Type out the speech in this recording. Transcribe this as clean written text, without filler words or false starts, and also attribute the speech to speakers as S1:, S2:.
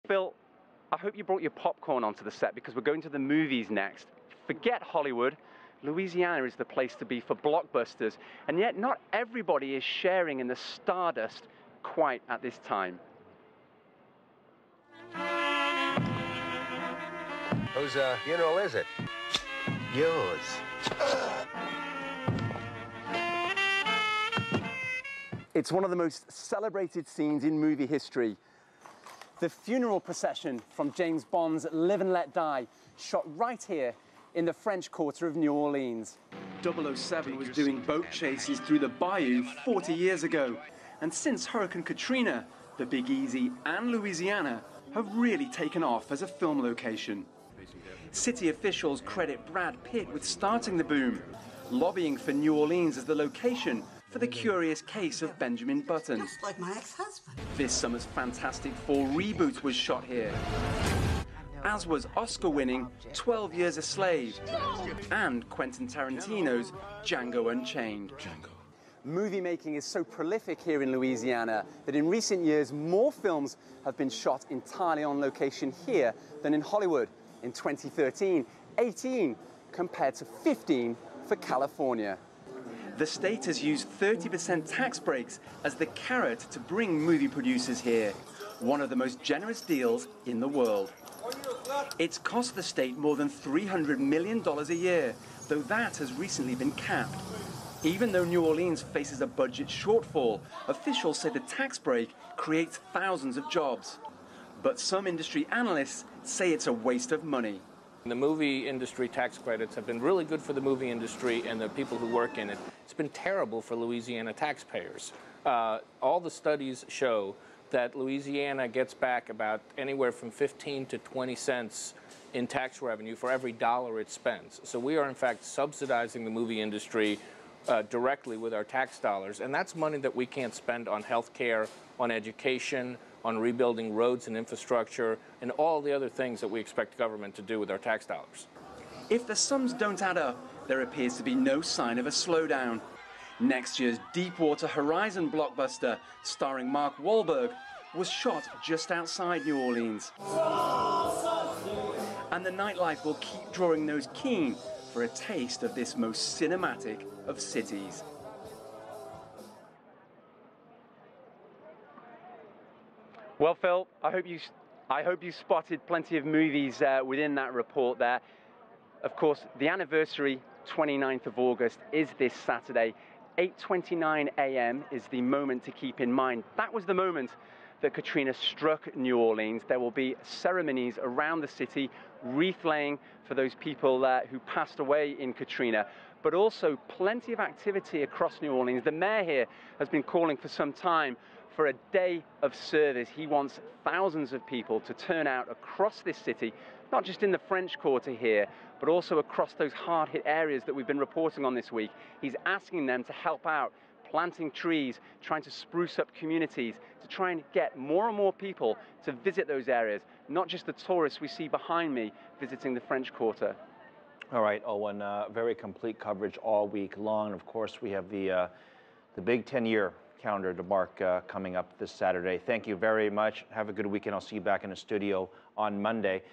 S1: Phil, I hope you brought your popcorn onto the set because we're going to the movies next. Forget Hollywood. Louisiana is the place to be for blockbusters, and yet not everybody is sharing in the stardust quite at this time.
S2: Whose funeral is it? Yours.
S1: It's one of the most celebrated scenes in movie history. The funeral procession from James Bond's Live and Let Die, shot right here in the French Quarter of New Orleans. 007 was doing boat chases through the bayou 40 years ago. And since Hurricane Katrina, the Big Easy and Louisiana have really taken off as a film location. City officials credit Brad Pitt with starting the boom, lobbying for New Orleans as the location for The Curious Case of Benjamin Button.
S3: Just like my ex-husband.
S1: This summer's Fantastic Four reboot was shot here, as was Oscar-winning 12 Years a Slave and Quentin Tarantino's Django Unchained. Movie making is so prolific here in Louisiana that in recent years more films have been shot entirely on location here than in Hollywood. In 2013, 18 compared to 15 for California. The state has used 30% tax breaks as the carrot to bring movie producers here, one of the most generous deals in the world. It's cost the state more than $300 million a year, though that has recently been capped. Even though New Orleans faces a budget shortfall, officials say the tax break creates thousands of jobs. But some industry analysts say it's a waste of money.
S4: The movie industry tax credits have been really good for the movie industry and the people who work in it. It's been terrible for Louisiana taxpayers. All the studies show that Louisiana gets back about anywhere from 15 to 20 cents in tax revenue for every dollar it spends. So we are in fact subsidizing the movie industry directly with our tax dollars, and that's money that we can't spend on health care, on education, on rebuilding roads and infrastructure, and all the other things that we expect government to do with our tax dollars.
S1: If the sums don't add up, there appears to be no sign of a slowdown. Next year's Deepwater Horizon blockbuster, starring Mark Wahlberg, was shot just outside New Orleans. And the nightlife will keep drawing those keen for a taste of this most cinematic of cities. Well, Phil, I hope you spotted plenty of movies within that report there. Of course, the anniversary, 29th of August, is this Saturday. 8:29 a.m. is the moment to keep in mind. That was the moment that Katrina struck New Orleans. There will be ceremonies around the city, wreath laying for those people who passed away in Katrina, but also plenty of activity across New Orleans. The mayor here has been calling for some time for a day of service. He wants thousands of people to turn out across this city, not just in the French Quarter here, but also across those hard-hit areas that we've been reporting on this week. He's asking them to help out, planting trees, trying to spruce up communities, to try and get more and more people to visit those areas, not just the tourists we see behind me visiting the French Quarter.
S5: All right, Owen, very complete coverage all week long. Of course, we have the big 10-year calendar to mark coming up this Saturday. Thank you very much. Have a good weekend. I'll see you back in the studio on Monday.